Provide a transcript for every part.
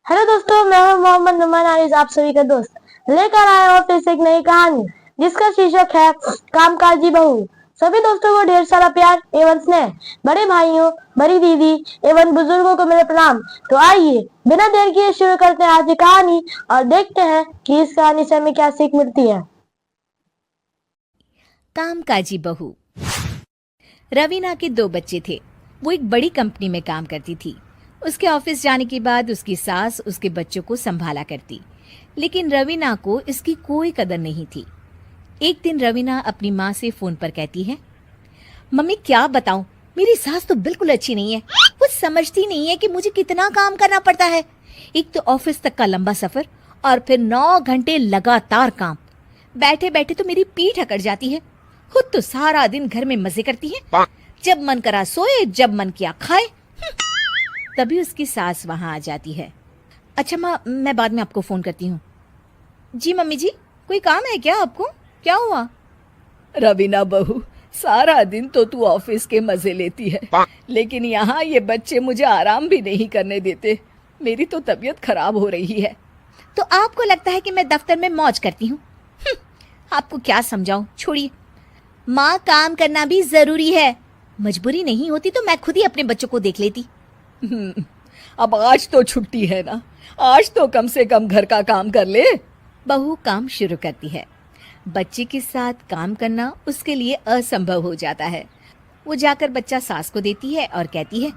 Hello दोस्तों, मैं हूं मोहम्मद नुमान आरिज, आप सभी का दोस्त। लेकर आए हो फिर से एक नई कहानी जिसका शीर्षक है कामकाजी बहू। सभी दोस्तों को ढेर सारा प्यार एवं स्नेह। बड़े भाइयों, बड़ी दीदी एवं बुजुर्गों को मेरे प्रणाम। तो आइए बिना देर किए शुरू करते हैं आज की कहानी और देखते हैं कि इस कहानी से हमें क्या सीख मिलती है। कामकाजी बहू। रवीना के 2 बच्चे थे। वो एक बड़ी कंपनी में काम करती थी। उसके ऑफिस जाने के बाद उसकी सास उसके बच्चों को संभाला करती, लेकिन रवीना को इसकी कोई कदर नहीं थी। एक दिन रवीना अपनी माँ से फोन पर कहती है, मम्मी क्या बताऊं, मेरी सास तो बिल्कुल अच्छी नहीं है। वो समझती नहीं है कि मुझे कितना काम करना पड़ता है। एक तो ऑफिस तक का लंबा सफर और फिर 9 घंटे लगातार काम। बैठे बैठे तो मेरी पीठ अकड़ जाती है। खुद तो सारा दिन घर में मजे करती है, जब मन करा सोए, जब मन किया खाए। तभी उसकी सास वहां आ जाती है। अच्छा माँ, मैं बाद में आपको फोन करती हूँ। जी मम्मी जी, कोई काम है क्या आपको? क्या हुआ? रवीना बहू, सारा दिन तो तू ऑफिस के मजे लेती है, लेकिन यहाँ ये बच्चे मुझे आराम भी नहीं करने देते। मेरी तो तबीयत खराब हो रही है। तो आपको लगता है कि मैं दफ्तर में मौज करती हूँ? आपको क्या समझाऊं, छोड़िए। माँ, काम करना भी जरूरी है। मजबूरी नहीं होती तो मैं खुद ही अपने बच्चों को देख लेती। अब आज तो छुट्टी है ना, आज तो कम से कम घर का काम कर ले। बहू काम शुरू करती है। बच्चे के साथ काम करना उसके लिए असंभव हो जाता है। वो जाकर बच्चा सास को देती है और कहती है,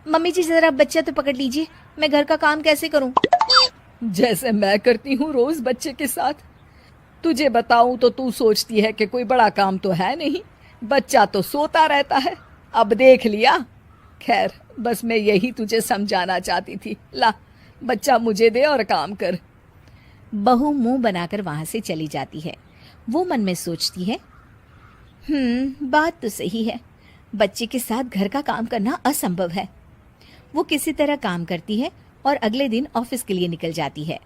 मम्मी जी जरा बच्चा तो पकड़ लीजिए, मैं घर का काम कैसे करूं? जैसे मैं करती हूँ रोज बच्चे के साथ। तुझे बताऊं तो तू सोचती है कि कोई बड़ा काम तो है नहीं, बच्चा तो सोता रहता है। अब देख लिया। खैर, बस मैं यही तुझे समझाना चाहती थी। ला, बच्चा मुझे दे और काम कर। बहू मुंह बनाकर वहां से चली जाती है। वो मन में सोचती है, बात तो सही है, बच्चे के साथ घर का काम करना असंभव है। वो किसी तरह काम करती है और अगले दिन ऑफिस के लिए निकल जाती है।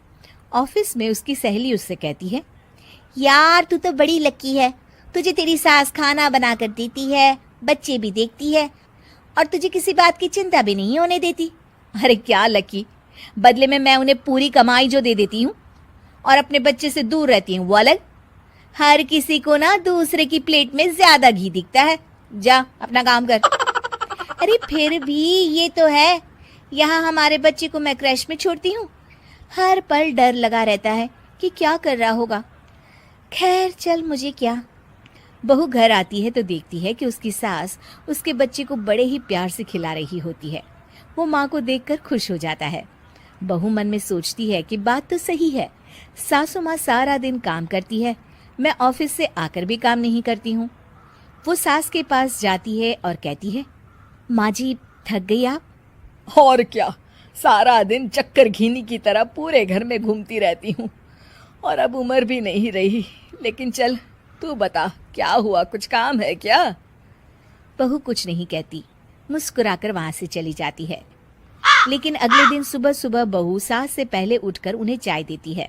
ऑफिस में उसकी सहेली उससे कहती है, यार तू तो बड़ी लकी है, तुझे तेरी सास खाना बना कर देती है, बच्चे भी देखती है और तुझे किसी बात की चिंता भी नहीं होने देती। अरे क्या लकी, बदले में मैं उन्हें पूरी कमाई जो दे देती हूँ और अपने बच्चे से दूर रहती हूँ वो अलग। हर किसी को ना दूसरे की प्लेट में ज्यादा घी दिखता है। जा अपना काम कर। अरे फिर भी ये तो है, यहाँ हमारे बच्चे को मैं क्रैश में छोड़ती हूँ, हर पल डर लगा रहता है कि क्या कर रहा होगा। खैर चल, मुझे क्या। बहू घर आती है तो देखती है कि उसकी सास उसके बच्चे को बड़े ही प्यार से खिला रही होती है। वो माँ को देखकर खुश हो जाता है। बहू मन में सोचती है कि बात तो सही है, सासू माँ सारा दिन काम करती है, मैं ऑफिस से आकर भी काम नहीं करती हूँ। वो सास के पास जाती है और कहती है, माँ जी थक गई आप? और क्या, सारा दिन चक्कर घीनी की तरह पूरे घर में घूमती रहती हूँ और अब उम्र भी नहीं रही। लेकिन चल तू बता, क्या हुआ, कुछ काम है क्या? बहू कुछ नहीं कहती, मुस्कुराकर वहां से चली जाती है। लेकिन अगले दिन सुबह सुबह बहू सास से पहले उठकर उन्हें चाय देती है।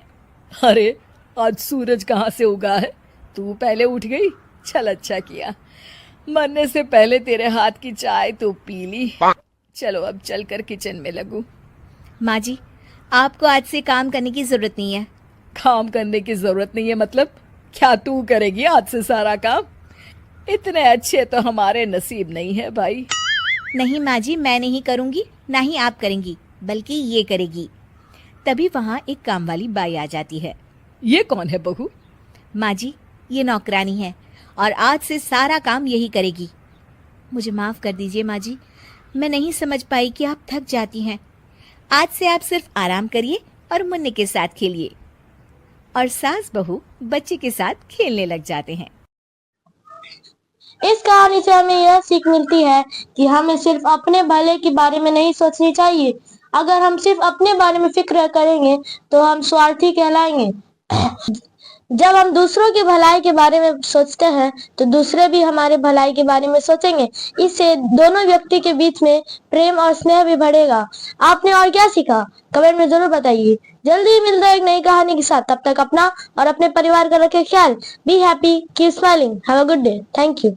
अरे आज सूरज कहाँ से उगा है, तू पहले उठ गई। चल अच्छा किया, मरने से पहले तेरे हाथ की चाय तो पी ली। चलो अब चलकर किचन में लगूं। माँ जी, आपको आज से काम करने की जरूरत नहीं है। काम करने की जरूरत नहीं है मतलब? क्या तू करेगी आज से सारा काम? इतने अच्छे तो हमारे नसीब नहीं है भाई। नहीं माँ जी, मैं नहीं करूंगी, ना ही आप करेंगी, बल्कि ये करेगी। तभी वहाँ एक काम वाली बाई आ जाती है। ये कौन है बहू? माँ जी, ये नौकरानी है और आज से सारा काम यही करेगी। मुझे माफ कर दीजिए माँ जी, मैं नहीं समझ पाई कि आप थक जाती हैं। आज से आप सिर्फ आराम करिए और मुन्ने के साथ खेलिए। और सास बहू बच्चे के साथ खेलने लग जाते हैं। इस कहानी से हमें यह सीख मिलती है कि हमें सिर्फ अपने भले के बारे में नहीं सोचनी चाहिए। अगर हम सिर्फ अपने बारे में फिक्र करेंगे तो हम स्वार्थी कहलाएंगे। जब हम दूसरों की भलाई के बारे में सोचते हैं तो दूसरे भी हमारे भलाई के बारे में सोचेंगे। इससे दोनों व्यक्ति के बीच में प्रेम और स्नेह भी बढ़ेगा। आपने और क्या सीखा, कमेंट में जरूर बताइए। जल्दी ही मिलते हैं एक नई कहानी के साथ। तब तक अपना और अपने परिवार का रखें ख्याल। Be happy, keep smiling, have a good day. Thank you.